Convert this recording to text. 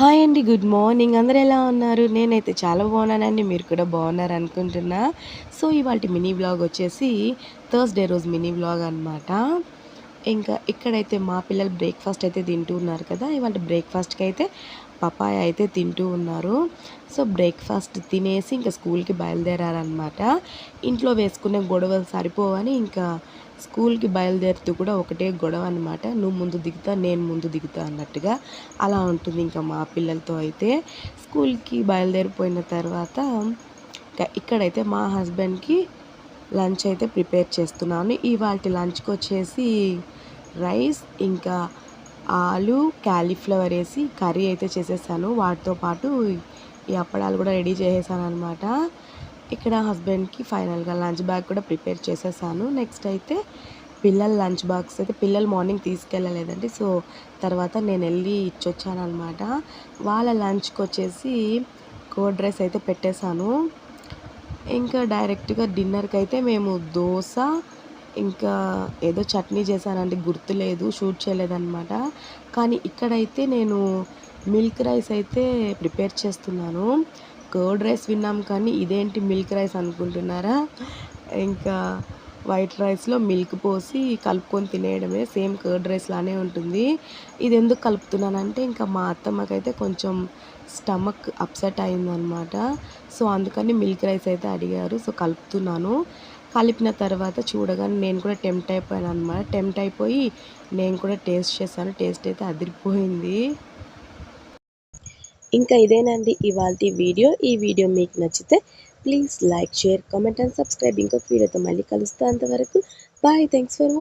Hi అండి. Good morning. అందరూ ఎలా ఉన్నారు? నేనైతే చాలా బాగున్నానండి. మీరు కూడా బాగున్నారనుకుంటున్నా. సో, ఇవాల్టి మినీ వ్లాగ్ వచ్చేసి థర్స్‌డే రోజు మినీ వ్లాగ్ అనమాట. ఇంకా ఇక్కడైతే మా పిల్లలు బ్రేక్‌ఫాస్ట్ అయితే తింటూ ఉన్నారు కదా! ఇవాళ బ్రేక్‌ఫాస్ట్‌కైతే పపాయ అయితే తింటూ ఉన్నారు. సో, బ్రేక్‌ఫాస్ట్ తినేసి ఇంకా స్కూల్‌కి బయలుదేరారనమాట. ఇంట్లో వేసుకునే గొడవలు సరిపోవని ఇంకా స్కూల్‌కి బయలుదేరుతూ కూడా ఒకటే గొడవ అనమాట. నువ్వు ముందు దిగుతా, నేను ముందు దిగుతా అన్నట్టుగా. అలా ఉంటుంది ఇంకా మా పిల్లలతో అయితే. స్కూల్‌కి బయలుదేరిపోయిన తర్వాత ఇక్కడైతే మా హస్బెండ్‌కి లంచ్ అయితే ప్రిపేర్ చేస్తున్నాను. ఇవాల్టి లంచ్‌కొచ్చేసి రైస్, ఇంకా ఆలు, కాలీఫ్లవర్ ఏసి కర్రీ అయితే చేసేసాను. వాటితో పాటు ఈ అప్పడాలు కూడా రెడీ చేసేసాననమాట. ఇక్కడ హస్బెండ్‌కి ఫైనల్‌గా లంచ్ బ్యాగ్ కూడా ప్రిపేర్ చేసేసాను. నెక్స్ట్ అయితే పిల్లల లంచ్ బాక్స్ అయితే పిల్లలు మార్నింగ్ తీసుకెళ్ళలేదండి. సో, తర్వాత నేనెళ్ళి ఇచ్చొచ్చాననమాట. వాళ్ళ లంచ్‌కొచ్చేసి కర్డ్ రైస్ అయితే పెట్టేసాను. ఇంకా డైరెక్ట్‌గా డిన్నర్‌కైతే మేము దోస, ఇంకా ఏదో చట్నీ చేశానండి, గుర్తులేదు. షూట్ చేయలేదనమాట. కానీ ఇక్కడైతే నేను మిల్క్ రైస్ అయితే ప్రిపేర్ చేస్తున్నాను. కర్డ్ రైస్ విన్నాం కానీ ఇదేంటి మిల్క్ రైస్ అనుకుంటున్నారా? ఇంకా వైట్ రైస్‌లో మిల్క్ పోసి కలుపుకొని తినేయడమే. సేమ్ కర్డ్ రైస్ లానే ఉంటుంది. ఇదెందుకు కలుపుతున్నానంటే ఇంకా మా అత్తమ్మకైతే కొంచెం స్టమక్ అప్సెట్ అయిందనమాట. సో, అందుకని మిల్క్ రైస్ అయితే అడిగారు. సో, కలుపుతున్నాను. కలిపిన తర్వాత చూడగానే నేను కూడా టెంప్ట్ అయిపోయాననమాట. టెంప్ట్ అయిపోయి నేను కూడా టేస్ట్ చేశాను. టేస్ట్ అయితే అదిరిపోయింది. ఇంకా ఇదేనండి ఇవాల్టి వీడియో. ఈ వీడియో మీకు నచ్చితే please like, share, comment and subscribe. ఇంకొక వీడియోతో మళ్ళీ కలుస్తా. అంతవరకు బాయ్. Thanks for